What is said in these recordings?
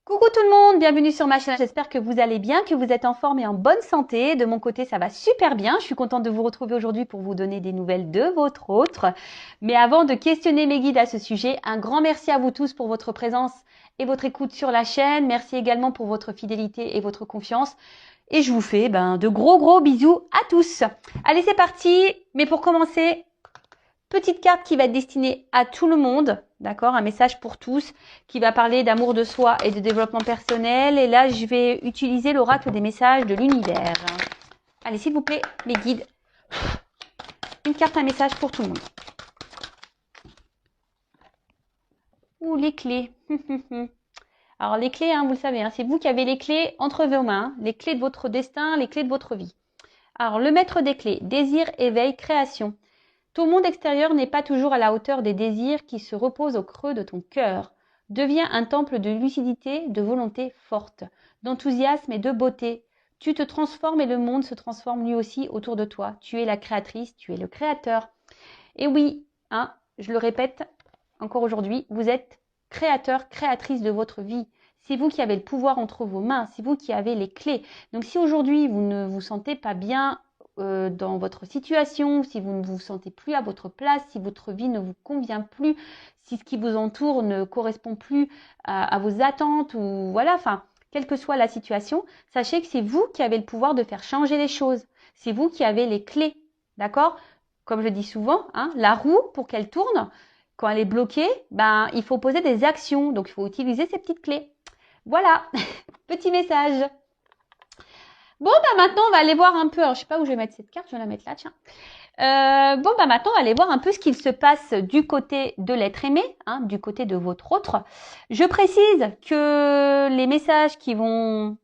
Coucou tout le monde, bienvenue sur ma chaîne. J'espère que vous allez bien, que vous êtes en forme et en bonne santé. De mon côté, ça va super bien. Je suis contente de vous retrouver aujourd'hui pour vous donner des nouvelles de votre autre. Mais avant de questionner mes guides à ce sujet, un grand merci à vous tous pour votre présence et votre écoute sur la chaîne. Merci également pour votre fidélité et votre confiance. Et je vous fais de gros bisous à tous. Allez, c'est parti. Mais pour commencer, petite carte qui va être destinée à tout le monde, d'accord? Un message pour tous qui va parler d'amour de soi et de développement personnel. Et là, je vais utiliser l'oracle des messages de l'univers. Allez, s'il vous plaît, mes guides. Une carte, un message pour tout le monde. Ouh, les clés. Alors, les clés, vous le savez, c'est vous qui avez les clés entre vos mains, les clés de votre destin, les clés de votre vie. Alors, le maître des clés, désir, éveil, création. Ton monde extérieur n'est pas toujours à la hauteur des désirs qui se reposent au creux de ton cœur. Deviens un temple de lucidité, de volonté forte, d'enthousiasme et de beauté. Tu te transformes et le monde se transforme lui aussi autour de toi. Tu es la créatrice, tu es le créateur. Et oui, je le répète encore aujourd'hui, vous êtes créateur, créatrice de votre vie. C'est vous qui avez le pouvoir entre vos mains, c'est vous qui avez les clés. Donc si aujourd'hui vous ne vous sentez pas bien dans votre situation, si vous ne vous sentez plus à votre place, si votre vie ne vous convient plus, si ce qui vous entoure ne correspond plus à vos attentes, ou voilà, quelle que soit la situation, sachez que c'est vous qui avez le pouvoir de faire changer les choses. C'est vous qui avez les clés, d'accord? Comme je dis souvent, la roue, pour qu'elle tourne, quand elle est bloquée, il faut poser des actions. Donc, il faut utiliser ces petites clés. Voilà, petit message. Bon, maintenant, on va aller voir un peu. Alors, je sais pas où je vais mettre cette carte. Je vais la mettre là, tiens. Maintenant, on va aller voir un peu ce qu'il se passe du côté de l'être aimé, du côté de votre autre. Je précise que les messages qui vont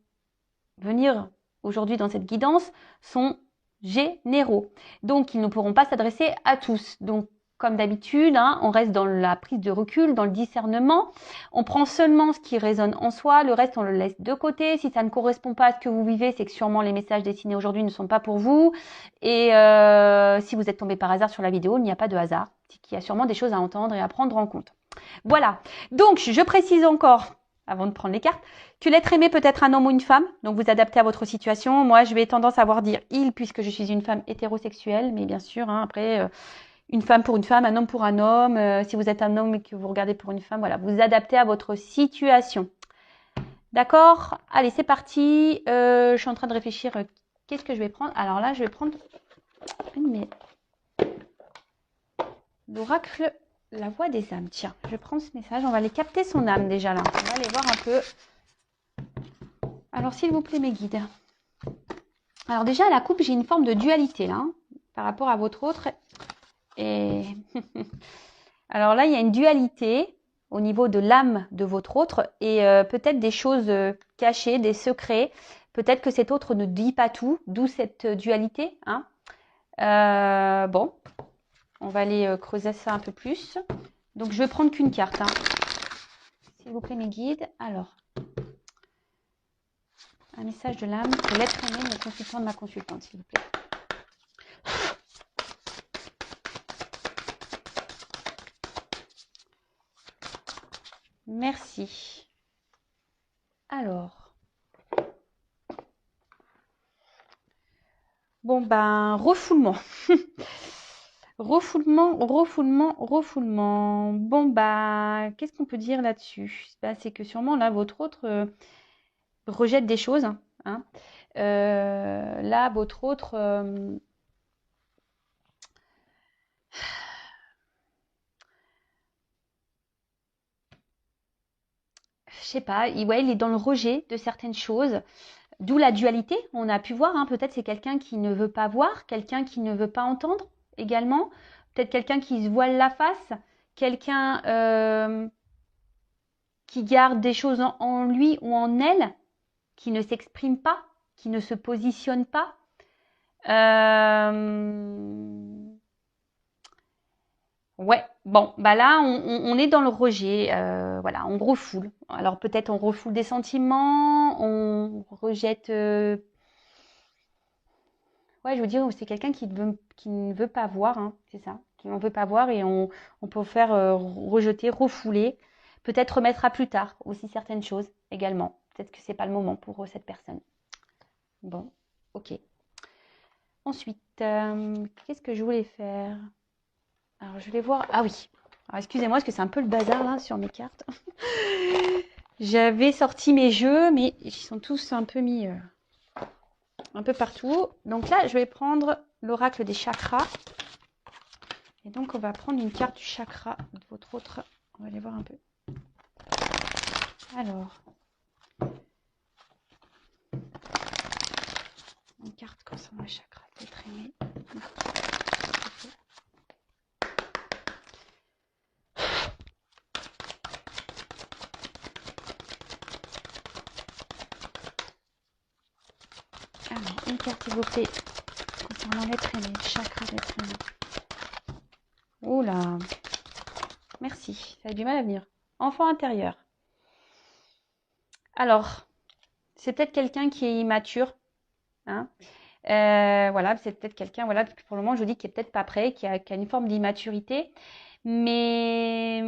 venir aujourd'hui dans cette guidance sont généraux. Donc, ils ne pourront pas s'adresser à tous. Donc, comme d'habitude, on reste dans la prise de recul, dans le discernement. On prend seulement ce qui résonne en soi, le reste, on le laisse de côté. Si ça ne correspond pas à ce que vous vivez, c'est que sûrement les messages destinés aujourd'hui ne sont pas pour vous. Et si vous êtes tombé par hasard sur la vidéo, il n'y a pas de hasard. C'est qu'il y a sûrement des choses à entendre et à prendre en compte. Voilà. Donc, je précise encore, avant de prendre les cartes, que l'être aimé peut être un homme ou une femme, donc vous adaptez à votre situation. Moi, je vais tendance à dire il, puisque je suis une femme hétérosexuelle, mais bien sûr, après, une femme pour une femme, un homme pour un homme. Si vous êtes un homme et que vous regardez pour une femme, voilà, vous adaptez à votre situation. D'accord? Allez, c'est parti. Je suis en train de réfléchir, qu'est-ce que je vais prendre? Alors là, je vais prendre l'oracle. La voix des âmes. Tiens, je prends ce message. On va aller capter son âme déjà là. On va aller voir un peu. Alors, s'il vous plaît, mes guides. Alors déjà, à la coupe, j'ai une forme de dualité là, par rapport à votre autre. Et alors là, il y a une dualité au niveau de l'âme de votre autre et peut-être des choses cachées, des secrets. Peut-être que cet autre ne dit pas tout, d'où cette dualité. Bon. On va aller creuser ça un peu plus. Donc, je vais prendre qu'une carte. S'il vous plaît, mes guides. Alors, un message de l'âme pour l'être aimé, mon consultant de ma consultante, s'il vous plaît. Merci. Alors. Bon, refoulement. Refoulement. Bon, qu'est-ce qu'on peut dire là-dessus? C'est que sûrement, là, votre autre rejette des choses. Là, votre autre... je sais pas, il est dans le rejet de certaines choses. D'où la dualité, on a pu voir, peut-être c'est quelqu'un qui ne veut pas voir, quelqu'un qui ne veut pas entendre également, peut-être quelqu'un qui se voile la face, quelqu'un qui garde des choses en lui ou en elle, qui ne s'exprime pas, qui ne se positionne pas. Ouais, bon, là, on est dans le rejet, voilà, on refoule. Alors peut-être on refoule des sentiments, on rejette... Ouais, je veux dire, c'est quelqu'un qui ne veut pas voir, c'est ça, qui n'en veut pas voir et on peut faire rejeter, refouler, peut-être remettre à plus tard aussi certaines choses également. Peut-être que c'est pas le moment pour cette personne. Bon, ok. Ensuite, qu'est-ce que je voulais faire? Alors, je vais voir. Ah oui. Alors, excusez-moi, parce que c'est un peu le bazar là sur mes cartes. J'avais sorti mes jeux, mais ils sont tous un peu mis un peu partout. Donc là, je vais prendre l'oracle des chakras. Et donc, on va prendre une carte du chakra de votre autre. On va aller voir un peu. Alors, une carte concernant le chakra d'être aimé. Alors, une carte, s'il vous plaît, concernant l'être aimé, le chakra d'être aimé. Oula, merci, ça a du mal à venir. Enfant intérieur. Alors, c'est peut-être quelqu'un qui est immature. Hein. Voilà, c'est peut-être quelqu'un, voilà, pour le moment, je dis qu'il n'est peut-être pas prêt, qui a une forme d'immaturité. Mais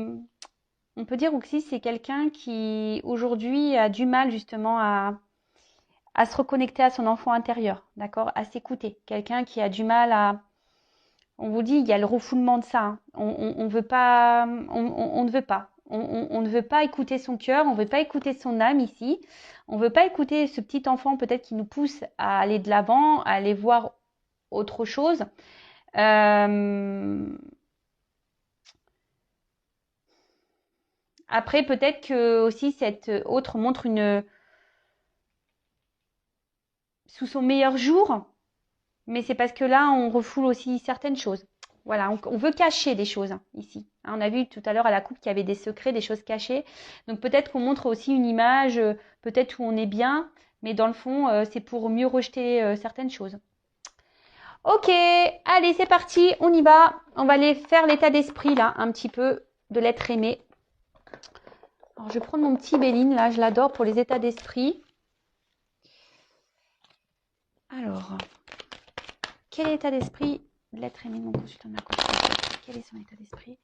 on peut dire aussi c'est quelqu'un qui, aujourd'hui, a du mal justement à se reconnecter à son enfant intérieur, d'accord, à s'écouter. Quelqu'un qui a du mal à... On vous dit, il y a le refoulement de ça. Hein. On veut pas, on ne veut pas. On ne veut pas écouter son cœur, on ne veut pas écouter son âme ici. On ne veut pas écouter ce petit enfant peut-être qui nous pousse à aller de l'avant, à aller voir autre chose. Après, peut-être que aussi cette autre montre une sous son meilleur jour, mais c'est parce que là, on refoule aussi certaines choses. Voilà, on veut cacher des choses hein, ici. Hein, on a vu tout à l'heure à la coupe qu'il y avait des secrets, des choses cachées. Donc peut-être qu'on montre aussi une image, peut-être où on est bien, mais dans le fond, c'est pour mieux rejeter certaines choses. Ok, allez, c'est parti, on y va. On va aller faire l'état d'esprit là, un petit peu de l'être aimé. Alors, je vais prendre mon petit Béline là, je l'adore pour les états d'esprit. Alors, quel est l'état d'esprit de l'être aimé de mon consultant de ma consultation? Quel est son état d'esprit?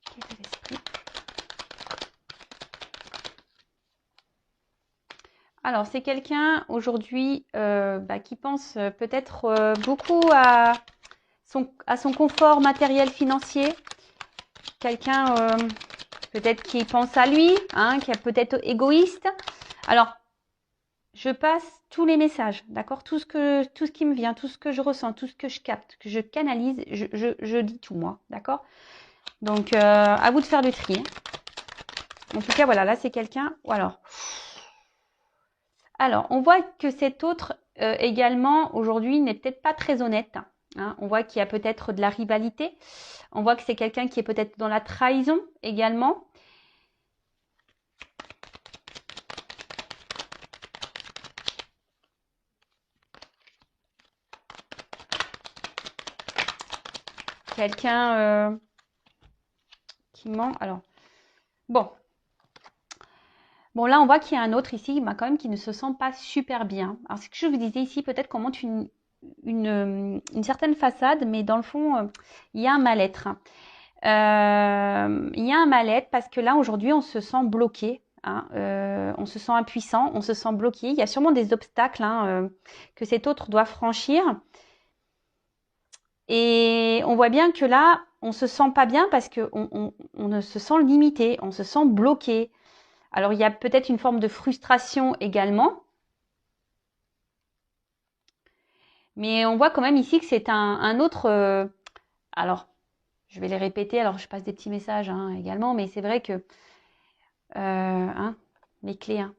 Quel état d'esprit? Alors, c'est quelqu'un aujourd'hui qui pense peut-être beaucoup à son confort matériel financier. Quelqu'un peut-être qui pense à lui, hein, qui est peut-être égoïste. Alors, je passe tous les messages, d'accord, tout ce qui me vient, tout ce que je ressens, tout ce que je capte, que je canalise, je dis tout moi, d'accord. Donc, à vous de faire le tri. Hein. En tout cas, voilà, là, c'est quelqu'un... Alors, on voit que cet autre, également, aujourd'hui, n'est peut-être pas très honnête. Hein. On voit qu'il y a peut-être de la rivalité. On voit que c'est quelqu'un qui est peut-être dans la trahison également. Quelqu'un qui ment. Alors, bon. Bon, là, on voit qu'il y a un autre ici, quand même, qui ne se sent pas super bien. Alors, ce que je vous disais ici, peut-être qu'on montre une certaine façade, mais dans le fond, il y a un mal-être. Il y a un mal-être parce que là, aujourd'hui, on se sent bloqué. Hein, on se sent impuissant, on se sent bloqué. Il y a sûrement des obstacles hein, que cet autre doit franchir. Et on voit bien que là, on se sent pas bien parce qu'on on se sent limité, on se sent bloqué. Alors, il y a peut-être une forme de frustration également. Mais on voit quand même ici que c'est un autre... alors, je vais les répéter. Alors, je passe des petits messages hein, également. Mais c'est vrai que... hein, les clés... Hein.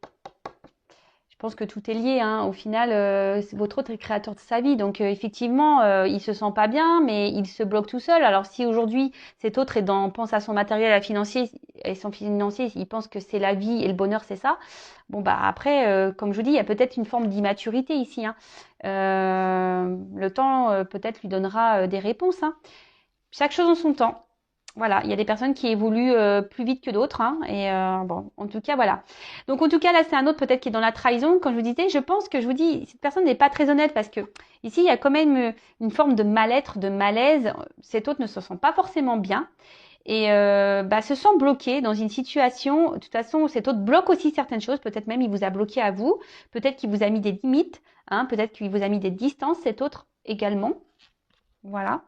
Je pense que tout est lié. Hein. Au final, votre autre est créateur de sa vie. Donc, effectivement, il se sent pas bien, mais il se bloque tout seul. Alors, si aujourd'hui, cet autre pense à son matériel à financier, et son financier, il pense que c'est la vie et le bonheur, c'est ça. Bon, bah après, comme je vous dis, il y a peut-être une forme d'immaturité ici. Hein. Le temps, peut-être, lui donnera des réponses. Hein. Chaque chose en son temps. Voilà, il y a des personnes qui évoluent plus vite que d'autres, hein, et bon, en tout cas, voilà. Donc, en tout cas, là, c'est un autre peut-être qui est dans la trahison. Comme je vous disais, je pense que je vous dis, cette personne n'est pas très honnête parce que ici, il y a quand même une forme de mal-être, de malaise. Cet autre ne se sent pas forcément bien et se sent bloqué dans une situation. De toute façon, cet autre bloque aussi certaines choses. Peut-être même il vous a bloqué à vous. Peut-être qu'il vous a mis des limites. Hein, peut-être qu'il vous a mis des distances. Cet autre également. Voilà.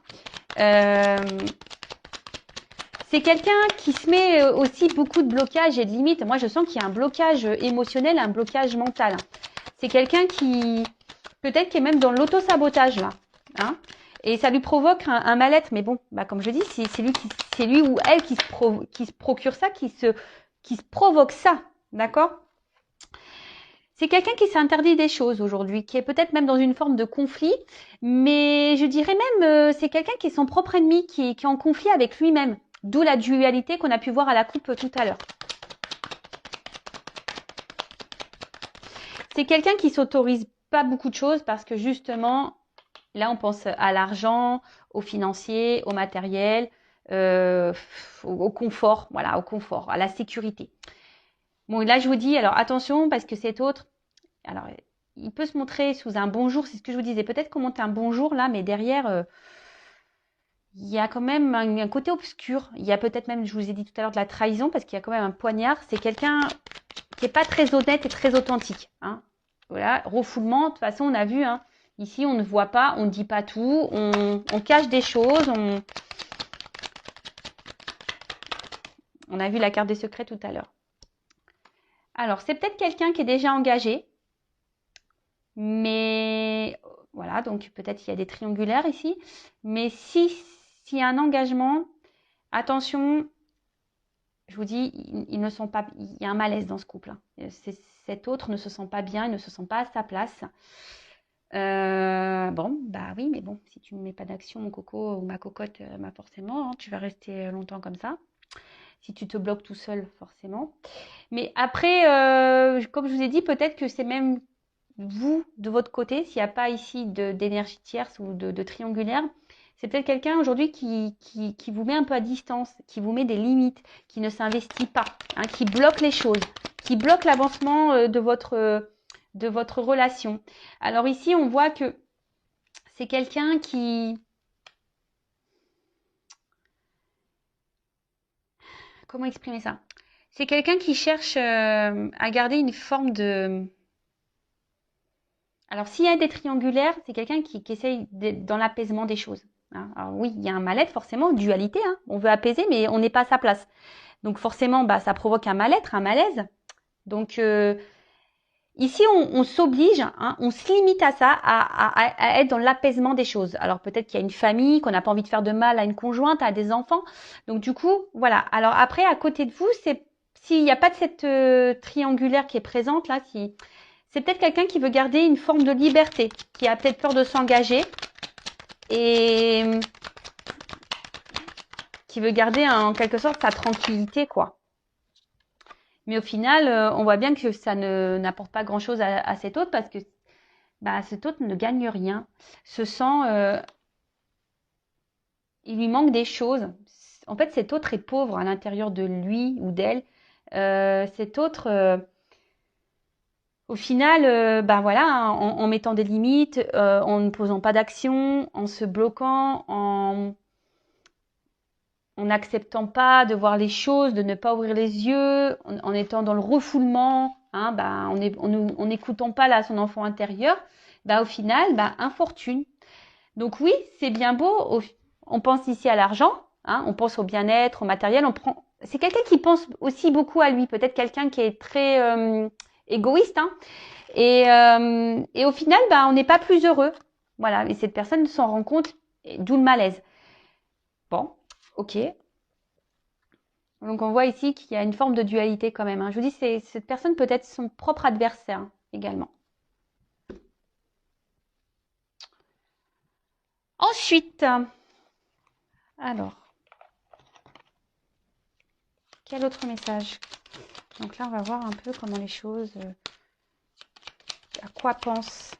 C'est quelqu'un qui se met aussi beaucoup de blocages et de limites. Moi, je sens qu'il y a un blocage émotionnel, un blocage mental. C'est quelqu'un qui, peut-être, qui est même dans l'auto-sabotage, là. Hein, et ça lui provoque un mal-être. Mais bon, bah, comme je dis, c'est lui ou elle qui se procure ça, qui se provoque ça. D'accord? C'est quelqu'un qui s'interdit des choses aujourd'hui, qui est peut-être même dans une forme de conflit, mais je dirais même, c'est quelqu'un qui est son propre ennemi, qui est en conflit avec lui-même. D'où la dualité qu'on a pu voir à la coupe tout à l'heure. C'est quelqu'un qui s'autorise pas beaucoup de choses parce que justement, là on pense à l'argent, au financier, au matériel, au confort, voilà, au confort, à la sécurité. Bon, là je vous dis, alors attention parce que cet autre, alors il peut se montrer sous un bonjour, c'est ce que je vous disais, peut-être qu'on monte un bonjour là, mais derrière, il y a quand même un côté obscur. Il y a peut-être même, je vous ai dit tout à l'heure, de la trahison parce qu'il y a quand même un poignard. C'est quelqu'un qui n'est pas très honnête et très authentique. Hein. Voilà, refoulement, de toute façon, on a vu, hein, ici, on ne voit pas, on ne dit pas tout, on cache des choses. On a vu la carte des secrets tout à l'heure. Alors, c'est peut-être quelqu'un qui est déjà engagé. Mais voilà, donc peut-être il y a des triangulaires ici. Mais s'il y a un engagement, attention, je vous dis, ils ne sont pas, il y a un malaise dans ce couple. Hein. Cet autre ne se sent pas bien, il ne se sent pas à sa place. Bon, bah oui, mais bon, si tu ne mets pas d'action, mon coco ou ma cocotte, bah forcément, hein, tu vas rester longtemps comme ça. Si tu te bloques tout seul, forcément. Mais après, comme je vous ai dit, peut-être que c'est même vous, de votre côté, s'il n'y a pas ici d'énergie tierce ou de triangulaire, c'est peut-être quelqu'un aujourd'hui qui vous met un peu à distance, qui vous met des limites, qui ne s'investit pas, hein, qui bloque les choses, qui bloque l'avancement de votre relation. Alors ici, on voit que c'est quelqu'un qui... Comment exprimer ça? C'est quelqu'un qui cherche à garder une forme de... Alors, s'il y a des triangulaires, c'est quelqu'un qui essaye d'être dans l'apaisement des choses. Hein. Alors oui, il y a un mal-être, forcément, dualité. Hein. On veut apaiser, mais on n'est pas à sa place. Donc forcément, bah, ça provoque un mal-être, un malaise. Donc ici, on s'oblige, hein, on se limite à ça, à être dans l'apaisement des choses. Alors peut-être qu'il y a une famille, qu'on n'a pas envie de faire de mal à une conjointe, à des enfants. Donc du coup, voilà. Alors après, à côté de vous, s'il n'y a pas de cette triangulaire qui est présente là, c'est peut-être quelqu'un qui veut garder une forme de liberté, qui a peut-être peur de s'engager et qui veut garder en quelque sorte sa tranquillité, quoi. Mais au final, on voit bien que ça n'apporte pas grand-chose à cet autre parce que bah, cet autre ne gagne rien, se sent, il lui manque des choses. En fait, cet autre est pauvre à l'intérieur de lui ou d'elle. Cet autre, au final, ben voilà, en mettant des limites, en ne posant pas d'action, en se bloquant, en n'acceptant pas de voir les choses, de ne pas ouvrir les yeux, en étant dans le refoulement, hein, ben, en n'écoutant pas là son enfant intérieur, ben, au final, ben, infortune. Donc oui, c'est bien beau, on pense ici à l'argent, hein, on pense au bien-être, au matériel, c'est quelqu'un qui pense aussi beaucoup à lui, peut-être quelqu'un qui est très égoïste, hein, et au final, bah, on n'est pas plus heureux. Voilà, et cette personne s'en rend compte, d'où le malaise. Bon, ok. Donc on voit ici qu'il y a une forme de dualité quand même. Hein. Je vous dis, cette personne peut être son propre adversaire hein, également. Ensuite, alors, quel autre message? Donc là, on va voir un peu comment les choses, à quoi pense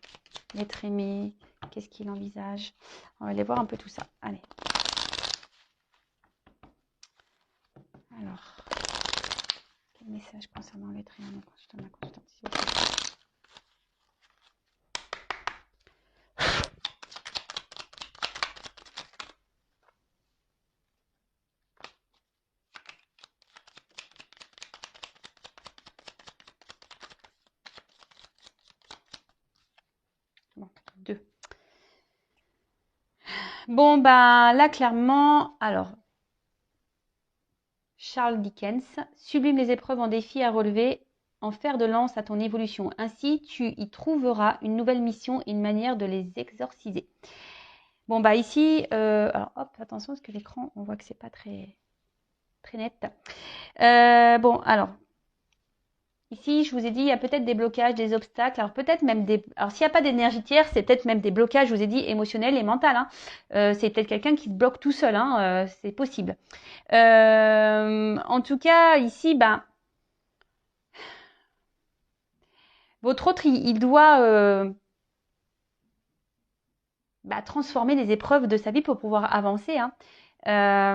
l'être aimé, qu'est-ce qu'il envisage. On va aller voir un peu tout ça. Allez. Alors, quel message concernant l'être humain, mon consultant, ma consultante, s'il vous plaît. Bon, 2. Bon, bah là, clairement, alors, Charles Dickens, sublime les épreuves en défi à relever, en fer de lance à ton évolution. Ainsi, tu y trouveras une nouvelle mission et une manière de les exorciser. Bon, bah ici, alors hop, attention parce que l'écran, on voit que c'est pas très net. Bon, alors, ici, je vous ai dit, il y a peut-être des blocages, des obstacles, alors peut-être même des... Alors, s'il n'y a pas d'énergie tierce, c'est peut-être même des blocages, je vous ai dit, émotionnels et mentaux. Hein. C'est peut-être quelqu'un qui se bloque tout seul, hein, c'est possible. En tout cas, ici, ben, votre autre, il doit transformer les épreuves de sa vie pour pouvoir avancer. Hein.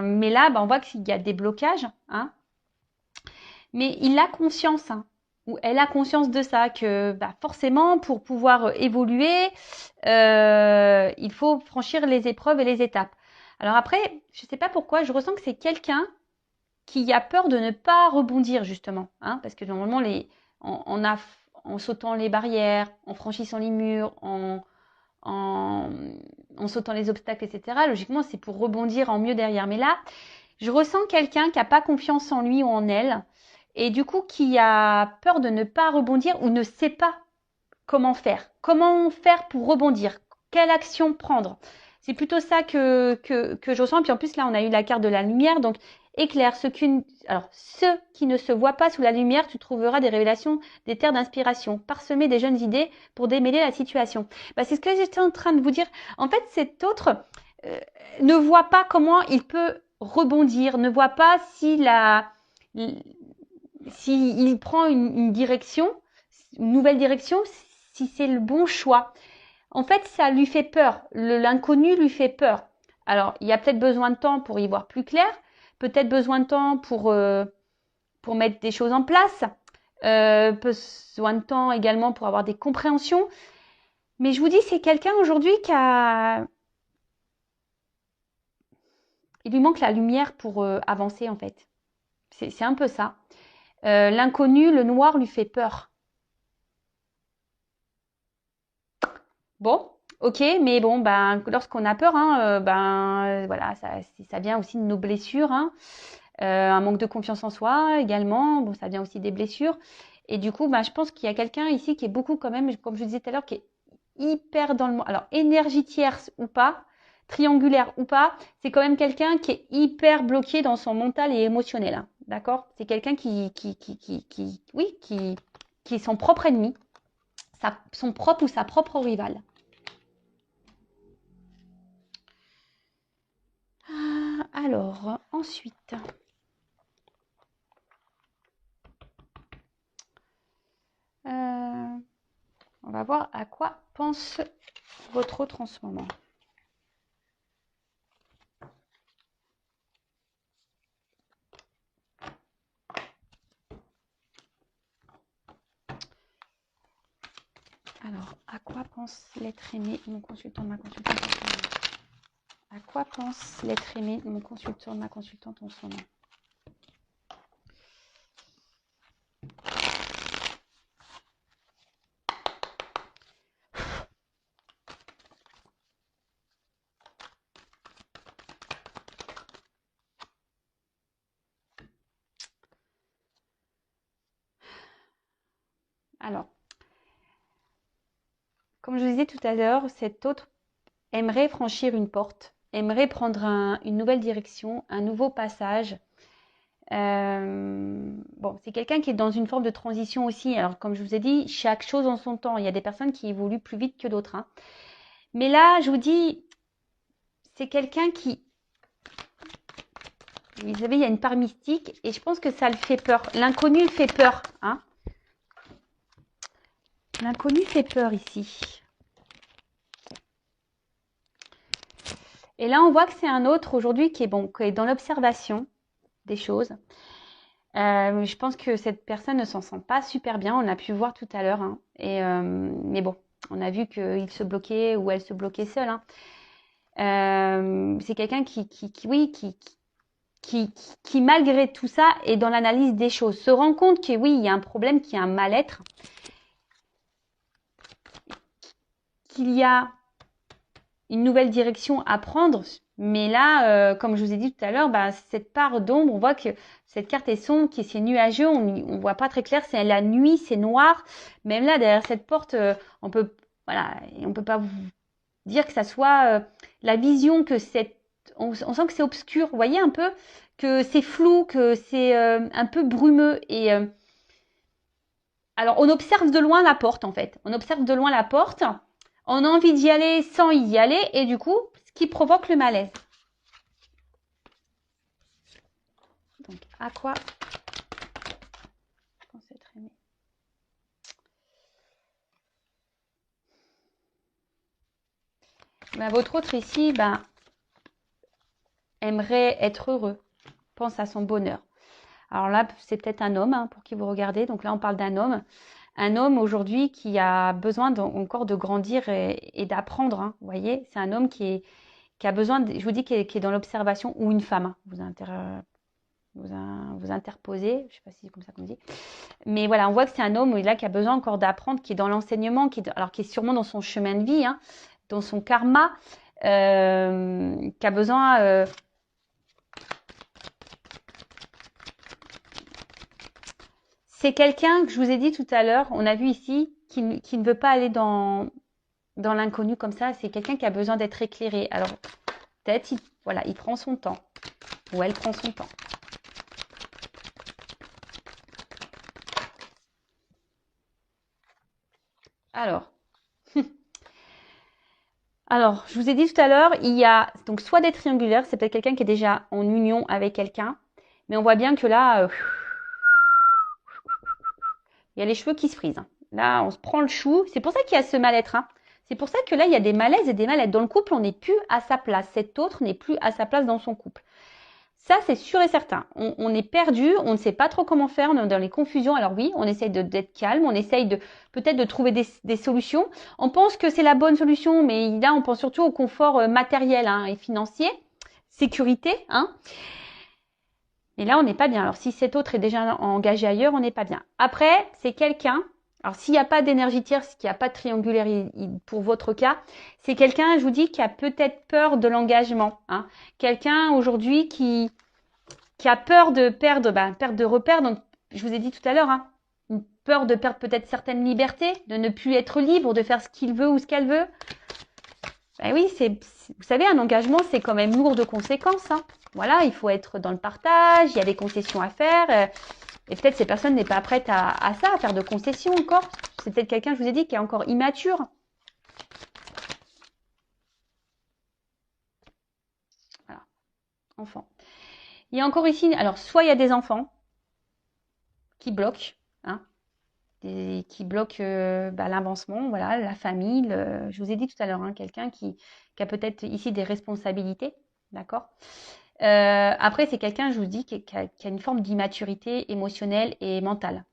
Mais là, ben, on voit qu'il y a des blocages. Hein. Mais il a conscience, hein, ou elle a conscience de ça, que forcément, pour pouvoir évoluer, il faut franchir les épreuves et les étapes. Alors après, je ne sais pas pourquoi, je ressens que c'est quelqu'un qui a peur de ne pas rebondir, justement. Hein, parce que normalement, en sautant les barrières, en franchissant les murs, en sautant les obstacles, etc., logiquement, c'est pour rebondir en mieux derrière. Mais là, je ressens quelqu'un qui n'a pas confiance en lui ou en elle, et du coup qui a peur de ne pas rebondir ou ne sait pas comment faire. Comment faire pour rebondir? Quelle action prendre? C'est plutôt ça que je ressens. Et puis en plus, là, on a eu la carte de la lumière. Donc, éclaire. Ceux qui ne se voient pas sous la lumière, tu trouveras des révélations, des terres d'inspiration. Parsemer des jeunes idées pour démêler la situation. C'est ce que j'étais en train de vous dire. En fait, cet autre ne voit pas comment il peut rebondir, ne voit pas s'il prend une direction, une nouvelle direction, si c'est le bon choix. En fait, ça lui fait peur. L'inconnu lui fait peur. Alors, il y a peut-être besoin de temps pour y voir plus clair, peut-être besoin de temps pour mettre des choses en place, besoin de temps également pour avoir des compréhensions. Mais je vous dis, c'est quelqu'un aujourd'hui il lui manque la lumière pour avancer en fait. C'est un peu ça. L'inconnu, le noir lui fait peur. Bon, ok, mais bon, lorsqu'on a peur, hein, voilà, ça vient aussi de nos blessures, hein. Un manque de confiance en soi également, bon, ça vient aussi des blessures. Et du coup, je pense qu'il y a quelqu'un ici qui est beaucoup quand même, comme je disais tout à l'heure, qui est hyper dans le monde. Alors, énergie tierce ou pas, triangulaire ou pas, c'est quand même quelqu'un qui est hyper bloqué dans son mental et émotionnel. Hein, d'accord? C'est quelqu'un qui est son propre ennemi, son propre ou sa propre rivale. Alors, ensuite, on va voir à quoi pense votre autre en ce moment. Alors, à quoi pense l'être aimé, mon consultant, ma consultante en ce moment? À quoi pense l'être aimé, mon consultant, ma consultante en ce moment? Alors, comme je vous disais tout à l'heure, cet autre aimerait franchir une porte, aimerait prendre une nouvelle direction, un nouveau passage. Bon, c'est quelqu'un qui est dans une forme de transition aussi. Alors, comme je vous ai dit, chaque chose en son temps. Il y a des personnes qui évoluent plus vite que d'autres. Hein. Mais là, je vous dis, c'est quelqu'un qui... Vous savez, il y a une part mystique et je pense que ça le fait peur. L'inconnu fait peur. Hein. L'inconnu fait peur ici. Et là, on voit que c'est un autre aujourd'hui qui est dans l'observation des choses. Je pense que cette personne ne s'en sent pas super bien. On a pu voir tout à l'heure, hein. Mais bon, on a vu qu'il se bloquait ou elle se bloquait seule, hein. C'est quelqu'un oui, qui, malgré tout ça, est dans l'analyse des choses, se rend compte que oui, il y a un problème, qu'il y a un mal-être, qu'il y a une nouvelle direction à prendre. Mais là, comme je vous ai dit tout à l'heure, bah, cette part d'ombre, on voit que cette carte est sombre, qui c'est nuageux, on voit pas très clair, c'est la nuit, c'est noir. Même là, derrière cette porte, on peut, voilà, on peut pas vous dire que ça soit la vision que cette, on sent que c'est obscur. Vous voyez un peu que c'est flou, que c'est un peu brumeux et alors, on observe de loin la porte, en fait. On observe de loin la porte. On a envie d'y aller sans y aller. Et du coup, ce qui provoque le malaise. Donc, à quoi penser être aimé? Ben, votre autre ici, aimerait être heureux. Pense à son bonheur. Alors là, c'est peut-être un homme, hein, pour qui vous regardez. Donc là, on parle d'un homme. Un homme aujourd'hui qui a besoin encore de grandir et d'apprendre, hein. Vous voyez, c'est un homme qui a besoin, je vous dis, qui est dans l'observation, ou une femme, hein. Vous interposez, je ne sais pas si c'est comme ça qu'on dit. Mais voilà, on voit que c'est un homme là qui a besoin encore d'apprendre, qui est dans l'enseignement, qui est sûrement dans son chemin de vie, hein, dans son karma, qui a besoin. C'est quelqu'un que je vous ai dit tout à l'heure, on a vu ici, qui ne veut pas aller dans l'inconnu comme ça. C'est quelqu'un qui a besoin d'être éclairé. Alors, peut-être, il prend son temps, ou elle prend son temps. Alors, je vous ai dit tout à l'heure, il y a donc soit des triangulaires, c'est peut-être quelqu'un qui est déjà en union avec quelqu'un, mais on voit bien que là, il y a les cheveux qui se frisent, hein. Là, on se prend le chou. C'est pour ça qu'il y a ce mal-être, hein. C'est pour ça que là, il y a des malaises et des mal-être. Dans le couple, on n'est plus à sa place. Cet autre n'est plus à sa place dans son couple. Ça, c'est sûr et certain. On est perdu, on ne sait pas trop comment faire, on est dans les confusions. Alors oui, on essaye d'être calme, on essaye peut-être de trouver des solutions. On pense que c'est la bonne solution, mais là, on pense surtout au confort matériel, hein, et financier, sécurité, hein. Et là, on n'est pas bien. Alors si cet autre est déjà engagé ailleurs, on n'est pas bien. Après, c'est quelqu'un. Alors s'il n'y a pas d'énergie tierce, qu'il n'y a pas de triangulaire pour votre cas, c'est quelqu'un, je vous dis, qui a peut-être peur de l'engagement, hein. Quelqu'un aujourd'hui qui a peur de perdre de repères. Donc, je vous ai dit tout à l'heure, hein, une peur de perdre peut-être certaines libertés, de ne plus être libre, de faire ce qu'il veut ou ce qu'elle veut. Ben oui, vous savez, un engagement, c'est quand même lourd de conséquences, hein. Voilà, il faut être dans le partage, il y a des concessions à faire. Et peut-être ces personnes n'est pas prête à ça, à faire de concessions encore. C'est peut-être quelqu'un, je vous ai dit, qui est encore immature. Voilà, enfant. Il y a encore ici, alors soit il y a des enfants qui bloquent, hein, qui bloquent l'avancement, voilà, la famille. Je vous ai dit tout à l'heure, hein, quelqu'un qui a peut-être ici des responsabilités, d'accord. Après, c'est quelqu'un, je vous dis, qui a une forme d'immaturité émotionnelle et mentale.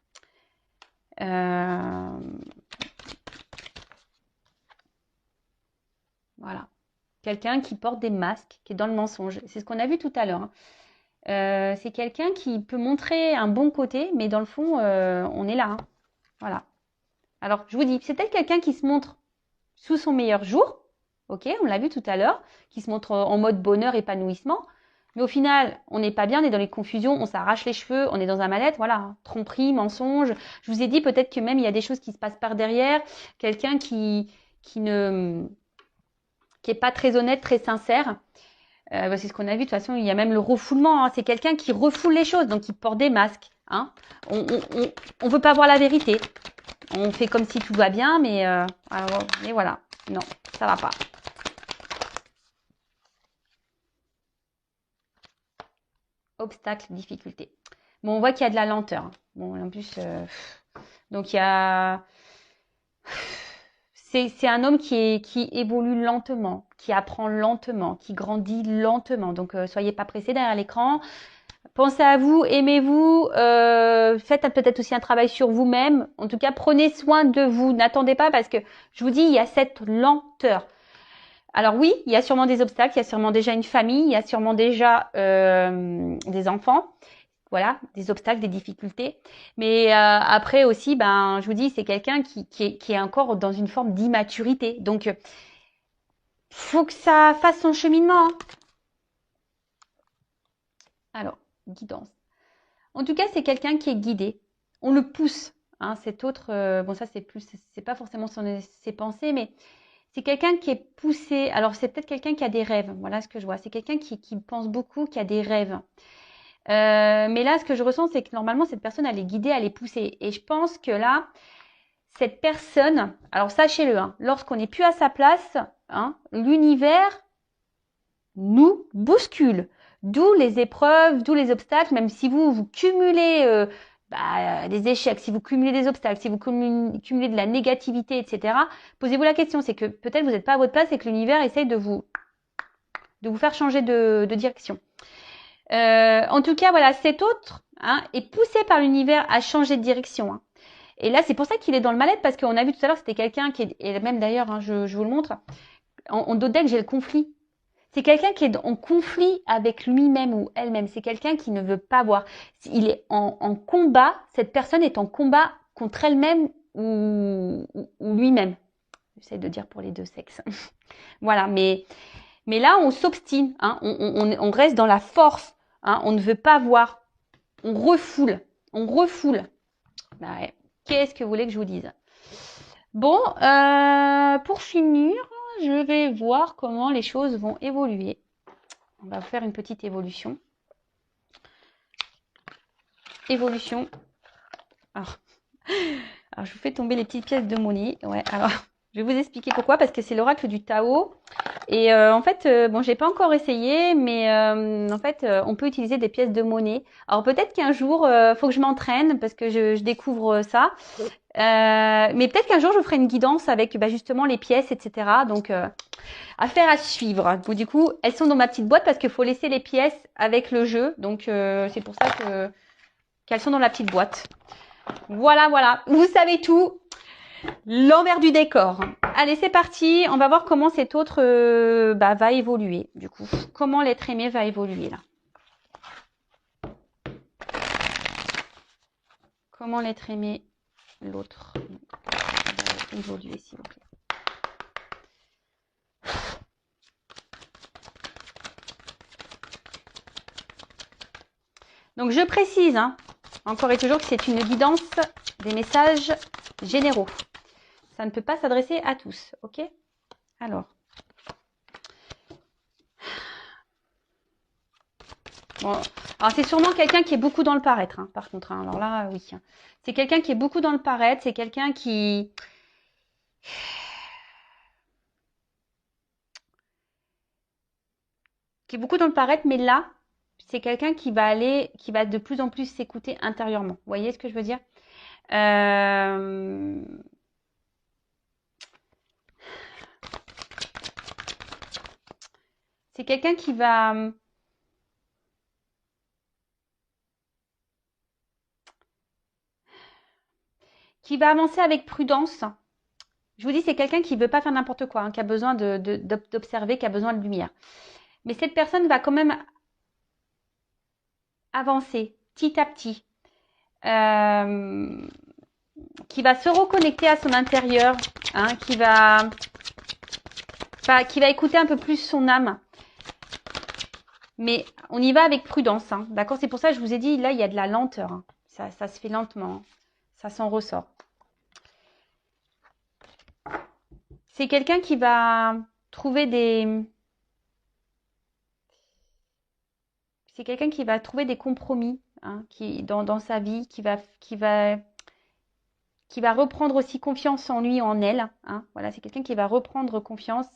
Voilà. Quelqu'un qui porte des masques, qui est dans le mensonge. C'est ce qu'on a vu tout à l'heure, hein. C'est quelqu'un qui peut montrer un bon côté, mais dans le fond, on est là, hein. Voilà. Alors, je vous dis, c'est peut-être quelqu'un qui se montre sous son meilleur jour, ok, on l'a vu tout à l'heure, qui se montre en mode bonheur, épanouissement, mais au final, on n'est pas bien, on est dans les confusions, on s'arrache les cheveux, on est dans un mal-être, voilà, hein. Tromperie, mensonge. Je vous ai dit peut-être que même il y a des choses qui se passent par derrière, quelqu'un qui est pas très honnête, très sincère. C'est ce qu'on a vu, de toute façon, il y a même le refoulement, hein. C'est quelqu'un qui refoule les choses, donc qui porte des masques, hein. On veut pas voir la vérité. On fait comme si tout va bien, mais voilà. Non, ça va pas. Obstacle, difficulté. Bon, on voit qu'il y a de la lenteur, hein. Bon, en plus, donc il y a... C'est un homme qui évolue lentement, qui apprend lentement, qui grandit lentement. Donc, soyez pas pressés derrière l'écran. Pensez à vous, aimez-vous, faites peut-être aussi un travail sur vous-même. En tout cas, prenez soin de vous. N'attendez pas parce que je vous dis, il y a cette lenteur. Alors oui, il y a sûrement des obstacles, il y a sûrement déjà une famille, il y a sûrement déjà des enfants. Voilà, des obstacles, des difficultés. Mais après aussi, ben, je vous dis, c'est quelqu'un qui est encore dans une forme d'immaturité. Donc, faut que ça fasse son cheminement. Hein. Alors, guidance. En tout cas, c'est quelqu'un qui est guidé. On le pousse. Hein, cet autre, bon ça c'est pas forcément ses pensées, mais c'est quelqu'un qui est poussé. Alors c'est peut-être quelqu'un qui a des rêves. Voilà ce que je vois. C'est quelqu'un qui pense beaucoup, qui a des rêves. Mais là, ce que je ressens, c'est que normalement cette personne, elle est guidée, elle est poussée. Et je pense que là, cette personne, alors sachez-le, hein, lorsqu'on n'est plus à sa place, hein, l'univers nous bouscule. D'où les épreuves, d'où les obstacles, même si vous cumulez des échecs, si vous cumulez des obstacles, si vous cumulez de la négativité, etc. Posez-vous la question, c'est que peut-être vous n'êtes pas à votre place et que l'univers essaye de vous faire changer de direction. En tout cas, voilà, cet autre est poussé par l'univers à changer de direction. Hein. Et là, c'est pour ça qu'il est dans le mal-être, parce qu'on a vu tout à l'heure, c'était quelqu'un qui est, et même d'ailleurs, hein, je vous le montre, en dos de deck, j'ai le conflit. C'est quelqu'un qui est en conflit avec lui-même ou elle-même. C'est quelqu'un qui ne veut pas voir. Il est en combat. Cette personne est en combat contre elle-même ou lui-même. J'essaie de dire pour les deux sexes. Voilà. Mais là, on s'obstine. Hein, on reste dans la force. Hein, on ne veut pas voir. On refoule. On refoule. Bah ouais. Qu'est-ce que vous voulez que je vous dise? Bon, pour finir, je vais voir comment les choses vont évoluer. On va faire une petite évolution. Évolution. Alors, je vous fais tomber les petites pièces de monnaie. Ouais, alors, je vais vous expliquer pourquoi. Parce que c'est l'oracle du Tao. Et en fait, bon, j'ai pas encore essayé, mais en fait, on peut utiliser des pièces de monnaie. Alors peut-être qu'un jour, faut que je m'entraîne parce que je découvre ça. Mais peut-être qu'un jour, je ferai une guidance avec justement les pièces, etc. Donc, affaire à suivre. Donc, du coup, elles sont dans ma petite boîte parce qu'il faut laisser les pièces avec le jeu. Donc, c'est pour ça qu'elles sont dans la petite boîte. Voilà, voilà. Vous savez tout. L'envers du décor. Allez, c'est parti. On va voir comment cet autre va évoluer. Du coup, comment l'être aimé va évoluer là. Comment l'être aimé, l'autre, va évoluer, s'il vous plaît. Donc, je précise, hein, encore et toujours, que c'est une guidance des messages généraux. Ça ne peut pas s'adresser à tous, ok? Alors. Bon. Alors, c'est sûrement quelqu'un qui est beaucoup dans le paraître, hein, par contre. Hein. Alors là, oui. C'est quelqu'un qui est beaucoup dans le paraître. C'est quelqu'un qui est beaucoup dans le paraître, mais là, c'est quelqu'un qui va de plus en plus s'écouter intérieurement. Vous voyez ce que je veux dire? C'est quelqu'un qui va avancer avec prudence. Je vous dis, c'est quelqu'un qui veut pas faire n'importe quoi, hein, qui a besoin d'observer, qui a besoin de lumière. Mais cette personne va quand même avancer petit à petit. Qui va se reconnecter à son intérieur, hein, qui va écouter un peu plus son âme. Mais on y va avec prudence, hein, d'accord? C'est pour ça que je vous ai dit, là, il y a de la lenteur. Hein. Ça se fait lentement. Hein. Ça s'en ressort. C'est quelqu'un qui va trouver des... C'est quelqu'un qui va trouver des compromis hein, dans sa vie, qui va reprendre aussi confiance en lui, en elle. Hein. Voilà, c'est quelqu'un qui va reprendre confiance,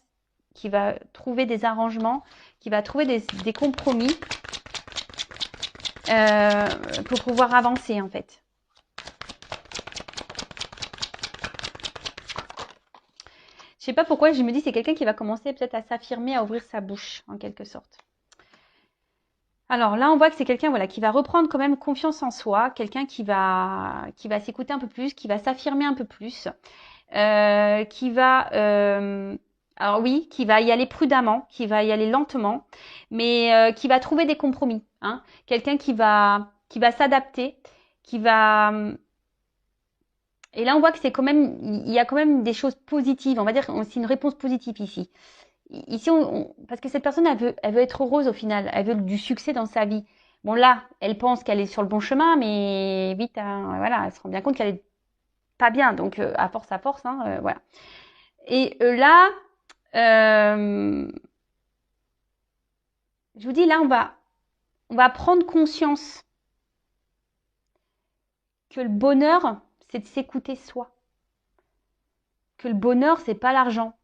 qui va trouver des arrangements, qui va trouver des compromis pour pouvoir avancer en fait. Je sais pas pourquoi, je me dis c'est quelqu'un qui va commencer peut-être à s'affirmer, à ouvrir sa bouche en quelque sorte. Alors là, on voit que c'est quelqu'un voilà, qui va reprendre quand même confiance en soi, quelqu'un qui va s'écouter un peu plus, qui va s'affirmer un peu plus, qui va, alors oui, qui va y aller prudemment, qui va y aller lentement, mais qui va trouver des compromis. Hein. Quelqu'un qui va s'adapter, qui va. Et là, on voit que c'est quand même, il y a quand même des choses positives. On va dire, c'est une réponse positive ici. Ici, parce que cette personne, elle veut être heureuse au final. Elle veut du succès dans sa vie. Bon, là, elle pense qu'elle est sur le bon chemin, mais vite, hein, voilà, elle se rend bien compte qu'elle est pas bien. Donc, à force, hein, voilà. Et là, euh, je vous dis, là, on va prendre conscience que le bonheur, c'est de s'écouter soi. Que le bonheur, c'est pas l'argent.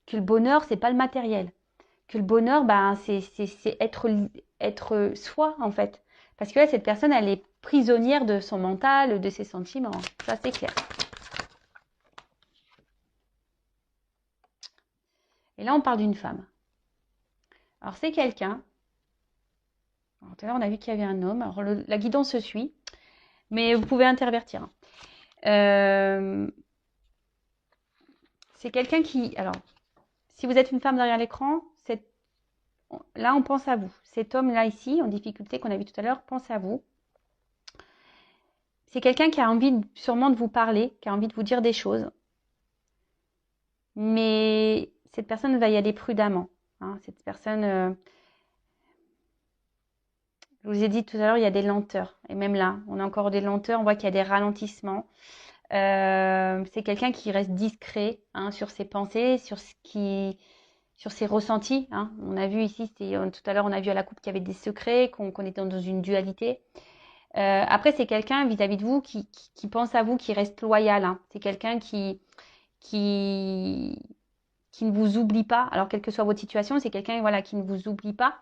Que le bonheur, c'est pas le matériel. Que le bonheur, ben, c'est être soi, en fait. Parce que là, cette personne, elle est prisonnière de son mental, de ses sentiments. Ça, c'est clair. Et là, on parle d'une femme. Alors, c'est quelqu'un. Alors, tout à l'heure, on a vu qu'il y avait un homme. Alors, la guidance se suit, mais vous pouvez intervertir. Euh, c'est quelqu'un qui. Alors, si vous êtes une femme derrière l'écran, là, on pense à vous. Cet homme-là, ici, en difficulté, qu'on a vu tout à l'heure, pense à vous. C'est quelqu'un qui a envie sûrement de vous parler, qui a envie de vous dire des choses. Mais cette personne va y aller prudemment. Hein. Cette personne, je vous ai dit tout à l'heure, il y a des lenteurs. Et même là, on a encore des lenteurs, on voit qu'il y a des ralentissements. C'est quelqu'un qui reste discret hein, sur ses pensées, sur ses ressentis. Hein. On a vu ici, tout à l'heure, on a vu à la coupe qu'il y avait des secrets, qu'on était dans une dualité. Après, c'est quelqu'un vis-à-vis de vous qui pense à vous, qui reste loyal. Hein. C'est quelqu'un qui, qui ne vous oublie pas. Alors, quelle que soit votre situation, c'est quelqu'un voilà, qui ne vous oublie pas.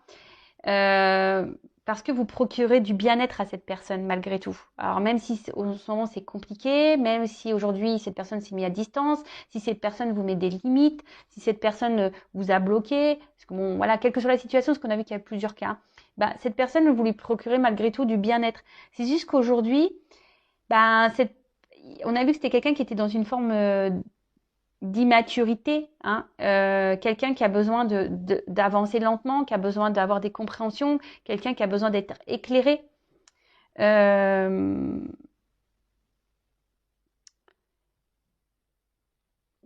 Parce que vous procurez du bien-être à cette personne malgré tout. Alors même si en ce moment c'est compliqué, même si aujourd'hui cette personne s'est mise à distance, si cette personne vous met des limites, si cette personne vous a bloqué, parce que bon voilà, quelle que soit la situation, parce qu'on a vu qu'il y a plusieurs cas, bah, cette personne vous lui procurez malgré tout du bien-être. C'est juste qu'aujourd'hui, bah, on a vu que c'était quelqu'un qui était dans une forme d'immaturité, hein, quelqu'un qui a besoin d'avancer lentement, qui a besoin d'avoir des compréhensions, quelqu'un qui a besoin d'être éclairé.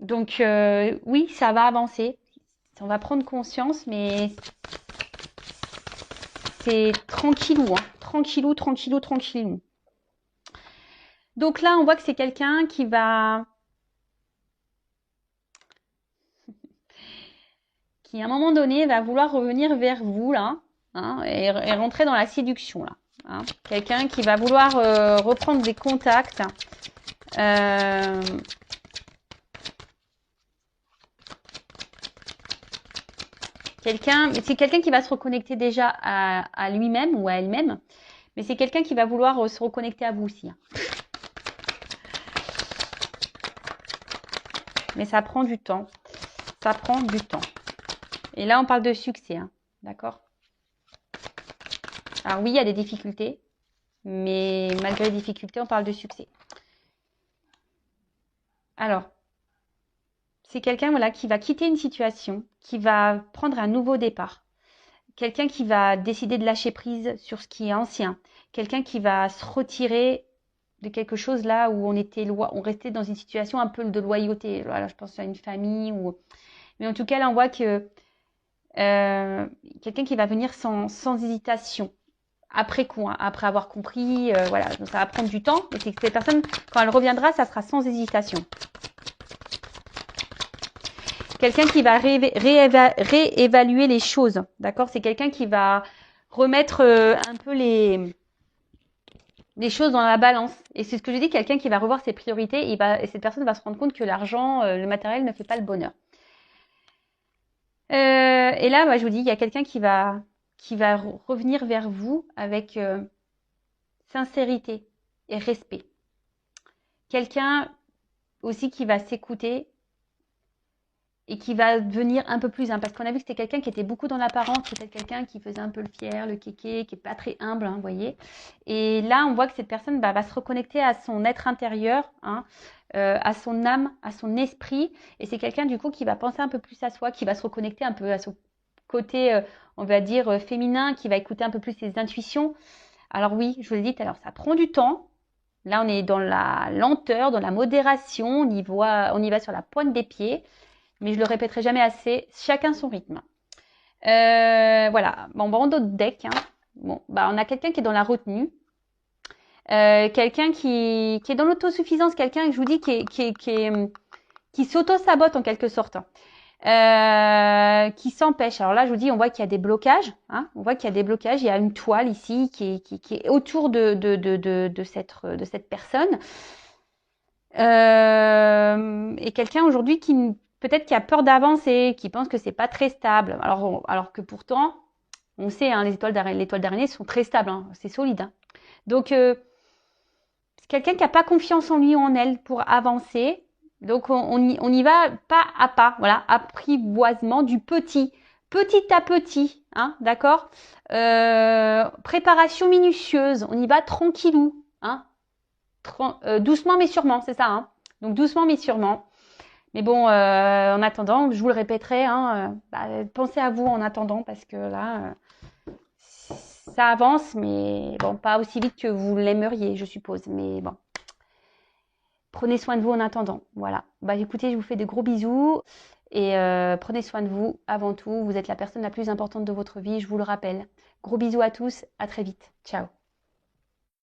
Donc oui, ça va avancer, on va prendre conscience, mais c'est tranquillou, hein, tranquillou, tranquillou, tranquillou. Donc là, on voit que c'est quelqu'un qui à un moment donné va vouloir revenir vers vous là, hein, et rentrer dans la séduction là. Hein. Quelqu'un qui va vouloir reprendre des contacts. Euh, c'est quelqu'un qui va se reconnecter déjà à lui-même ou à elle-même, mais c'est quelqu'un qui va vouloir se reconnecter à vous aussi. Hein. Mais ça prend du temps. Ça prend du temps. Et là, on parle de succès. Hein. D'accord ? Alors oui, il y a des difficultés, mais malgré les difficultés, on parle de succès. Alors, c'est quelqu'un voilà, qui va quitter une situation, qui va prendre un nouveau départ. Quelqu'un qui va décider de lâcher prise sur ce qui est ancien. Quelqu'un qui va se retirer de quelque chose là où on restait dans une situation un peu de loyauté. Voilà, je pense à une famille mais en tout cas là on voit que quelqu'un qui va venir sans hésitation après coup, hein, après avoir compris, voilà, donc ça va prendre du temps, mais c'est que cette personne quand elle reviendra, ça sera sans hésitation. Quelqu'un qui va réévaluer les choses, d'accord ? C'est quelqu'un qui va remettre un peu les choses dans la balance. Et c'est ce que je dis, quelqu'un qui va revoir ses priorités et cette personne va se rendre compte que l'argent, le matériel ne fait pas le bonheur. Et là, je vous dis, il y a quelqu'un qui va revenir vers vous avec sincérité et respect. Quelqu'un aussi qui va s'écouter et qui va devenir un peu plus, hein, parce qu'on a vu que c'était quelqu'un qui était beaucoup dans l'apparence, peut-être quelqu'un qui faisait un peu le fier, le kéké, qui est pas très humble, hein, vous voyez. Et là, on voit que cette personne va se reconnecter à son être intérieur, hein, à son âme, à son esprit. Et c'est quelqu'un du coup qui va penser un peu plus à soi, qui va se reconnecter un peu à son côté, on va dire, féminin, qui va écouter un peu plus ses intuitions. Alors oui, je vous l'ai dit, alors ça prend du temps. Là, on est dans la lenteur, dans la modération, on y va sur la pointe des pieds. Mais je le répéterai jamais assez, chacun son rythme. Voilà, bon, on d'autres decks. Hein. Bon, bah, on a quelqu'un qui est dans la retenue, quelqu'un qui est dans l'autosuffisance, quelqu'un, je vous dis, qui s'auto-sabote en quelque sorte, qui s'empêche. Alors là, je vous dis, on voit qu'il y a des blocages. Hein, on voit qu'il y a des blocages. Il y a une toile ici qui est autour de cette personne. Et quelqu'un aujourd'hui qui peut-être qui a peur d'avancer, qui pense que c'est pas très stable. Alors que pourtant, on sait, hein, les étoiles d'araignée sont très stables, hein, c'est solide. Hein. Donc, c'est quelqu'un qui n'a pas confiance en lui ou en elle pour avancer. Donc, on y va pas à pas, voilà, apprivoisement du petit à petit, hein, d'accord. Préparation minutieuse, on y va tranquillou, hein, doucement mais sûrement, c'est ça, hein. Donc doucement mais sûrement. Mais bon, en attendant, je vous le répéterai, hein, pensez à vous en attendant parce que là, ça avance, mais bon, pas aussi vite que vous l'aimeriez, je suppose. Mais bon, prenez soin de vous en attendant. Voilà. Bah écoutez, je vous fais de gros bisous et prenez soin de vous avant tout. Vous êtes la personne la plus importante de votre vie, je vous le rappelle. Gros bisous à tous, à très vite. Ciao.